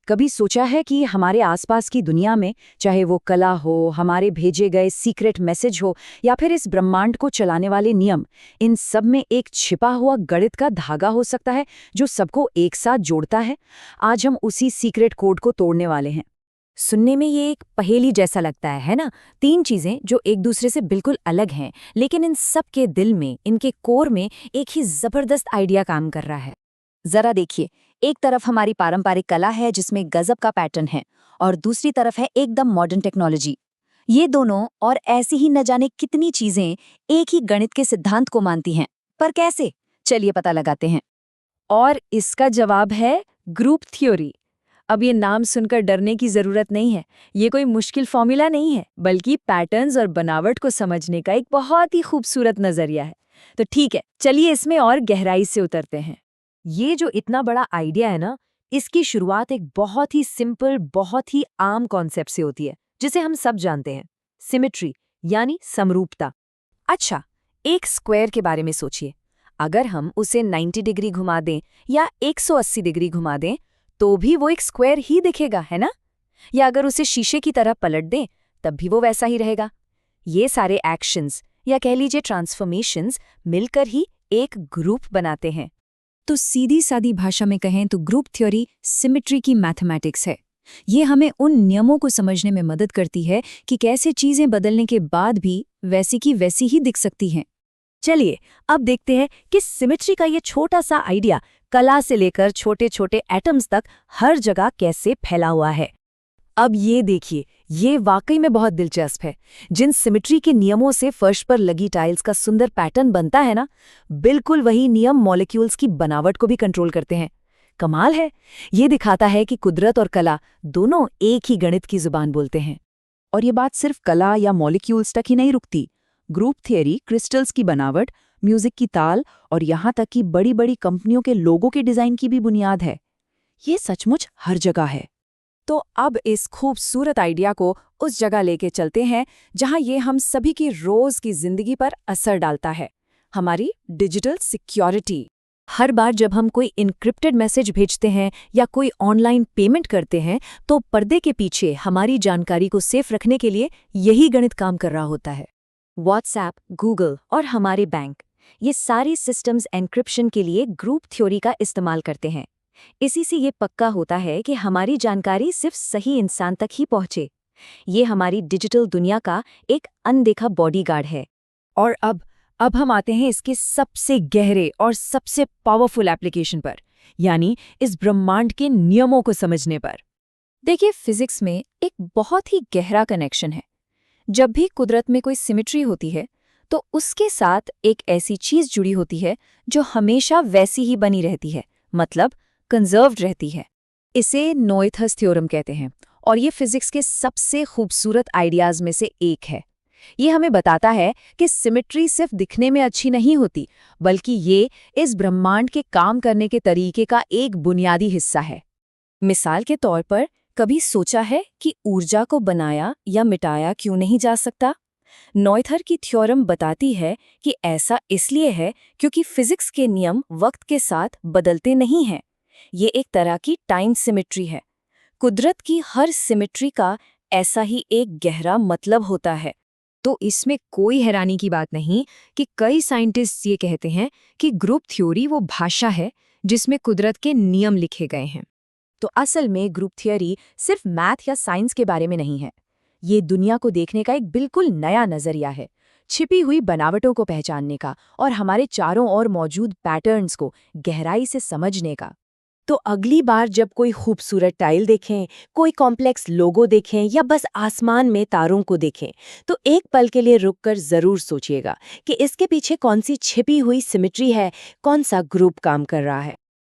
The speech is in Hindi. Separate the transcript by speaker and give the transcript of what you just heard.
Speaker 1: कभी सोचा है कि हमारे आसपास की दुनिया में, चाहे वो कला हो, हमारे भेजे गए सीक्रेट मैसेज हो या फिर इस ब्रह्मांड को चलाने वाले नियम, इन सब में एक छिपा हुआ गणित का धागा हो सकता है जो सबको एक साथ जोड़ता है? आज हम उसी सीक्रेट कोड को तोड़ने वाले हैं।
Speaker 2: सुनने में ये एक पहेली जैसा लगता है ना? 3 चीजें जो एक दूसरे से बिल्कुल अलग हैं, लेकिन इन सब के दिल में, इनके कोर में एक ही जबरदस्त आइडिया काम कर रहा है। जरा देखिए, एक तरफ हमारी पारंपरिक कला है जिसमें गजब का पैटर्न है, और दूसरी तरफ है एकदम मॉडर्न टेक्नोलॉजी। ये दोनों और ऐसी ही न जाने कितनी चीजें एक ही गणित के सिद्धांत को मानती हैं। पर कैसे? चलिए पता लगाते हैं।
Speaker 1: और इसका जवाब है ग्रुप थ्योरी। अब ये नाम सुनकर डरने की जरूरत नहीं है। ये कोई मुश्किल फॉर्मूला नहीं है, बल्कि पैटर्न्स और बनावट को समझने का एक बहुत ही खूबसूरत नजरिया है। तो ठीक है, चलिए इसमें और गहराई से उतरते हैं।
Speaker 2: ये जो इतना बड़ा आइडिया है ना, इसकी शुरुआत एक बहुत ही सिंपल, बहुत ही आम कॉन्सेप्ट से होती है, जिसे हम सब जानते हैं, सिमेट्री, यानी समरूपता। अच्छा, एक स्क्वायर के बारे में सोचिए। अगर हम उसे 90 डिग्री घुमा दें या 180 डिग्री घुमा दें, तो भी वो एक स्क्वायर ही दिखेगा, है ना? या अगर उसे शीशे की तरह पलट दें, तब भी वो वैसा ही रहेगा। ये सारे एक्शंस, या कह लीजिए ट्रांसफॉर्मेशंस, मिलकर ही एक ग्रुप बनाते हैं। तो सीधी सादी भाषा में कहें तो ग्रुप थ्योरी सिमेट्री की मैथमेटिक्स है। ये हमें उन नियमों को समझने में मदद करती है कि कैसे चीजें बदलने के बाद भी वैसी की वैसी ही दिख सकती हैं। चलिए अब देखते हैं कि सिमेट्री का ये छोटा सा आइडिया कला से लेकर छोटे छोटे एटम्स तक हर जगह कैसे फैला हुआ है। अब ये देखिए, ये वाकई में बहुत दिलचस्प है। जिन सिमेट्री के नियमों से फर्श पर लगी टाइल्स का सुंदर पैटर्न बनता है ना, बिल्कुल वही नियम मॉलिक्यूल्स की बनावट को भी कंट्रोल करते हैं। कमाल है। ये दिखाता है कि कुदरत और कला दोनों एक ही गणित की जुबान बोलते हैं। और ये बात सिर्फ कला या मॉलिक्यूल्स तक ही नहीं रुकती। ग्रुप थियरी क्रिस्टल्स की बनावट, म्यूजिक की ताल और यहाँ तक कि बड़ी बड़ी कंपनियों के लोगों के डिजाइन की भी बुनियाद है। ये सचमुच हर जगह है। तो अब इस खूबसूरत आइडिया को उस जगह लेके चलते हैं जहां ये हम सभी की रोज की जिंदगी पर असर डालता है, हमारी डिजिटल सिक्योरिटी। हर बार जब हम कोई इनक्रिप्टेड मैसेज भेजते हैं या कोई ऑनलाइन पेमेंट करते हैं, तो पर्दे के पीछे हमारी जानकारी को सेफ रखने के लिए यही गणित काम कर रहा होता है। व्हाट्सएप, गूगल और हमारे बैंक, ये सारी सिस्टम्स एन्क्रिप्शन के लिए ग्रुप थ्योरी का इस्तेमाल करते हैं। इसी से ये पक्का होता है कि हमारी जानकारी सिर्फ सही इंसान तक ही पहुंचे। ये हमारी डिजिटल दुनिया का एक अनदेखा बॉडीगार्ड है। और अब हम आते हैं इसके सबसे गहरे और सबसे पावरफुल एप्लीकेशन पर, यानी इस ब्रह्मांड के नियमों को समझने पर। देखिए, फिजिक्स में एक बहुत ही गहरा कनेक्शन है। जब भी कुदरत में कोई सिमेट्री होती है, तो उसके साथ एक ऐसी चीज जुड़ी होती है जो हमेशा वैसी ही बनी रहती है, मतलब कंजर्व्ड रहती है। इसे नोएथस थ्योरम कहते हैं, और ये फिजिक्स के सबसे खूबसूरत आइडियाज में से एक है। ये हमें बताता है कि सिमेट्री सिर्फ दिखने में अच्छी नहीं होती, बल्कि ये इस ब्रह्मांड के काम करने के तरीके का एक बुनियादी हिस्सा है। मिसाल के तौर पर, कभी सोचा है कि ऊर्जा को बनाया या मिटाया क्यों नहीं जा सकता? नोएथर की थ्योरम बताती है कि ऐसा इसलिए है क्योंकि फिजिक्स के नियम वक्त के साथ बदलते नहीं हैं। ये एक तरह की टाइम सिमेट्री है। कुदरत की हर सिमेट्री का ऐसा ही एक गहरा मतलब होता है। तो इसमें कोई हैरानी की बात नहीं कि कई साइंटिस्ट ये कहते हैं कि ग्रुप थ्योरी वो भाषा है जिसमें कुदरत के नियम लिखे गए हैं। तो असल में ग्रुप थियरी सिर्फ मैथ या साइंस के बारे में नहीं है। ये दुनिया को देखने का एक बिल्कुल नया नजरिया है, छिपी हुई बनावटों को पहचानने का और हमारे चारों ओर मौजूद पैटर्न्स को गहराई से समझने का। तो अगली बार जब कोई खूबसूरत टाइल देखें, कोई कॉम्प्लेक्स लोगो देखें या बस आसमान में तारों को देखें, तो एक पल के लिए रुककर जरूर सोचिएगा कि इसके पीछे कौन सी छिपी हुई सिमेट्री है, कौन सा ग्रुप काम कर रहा है।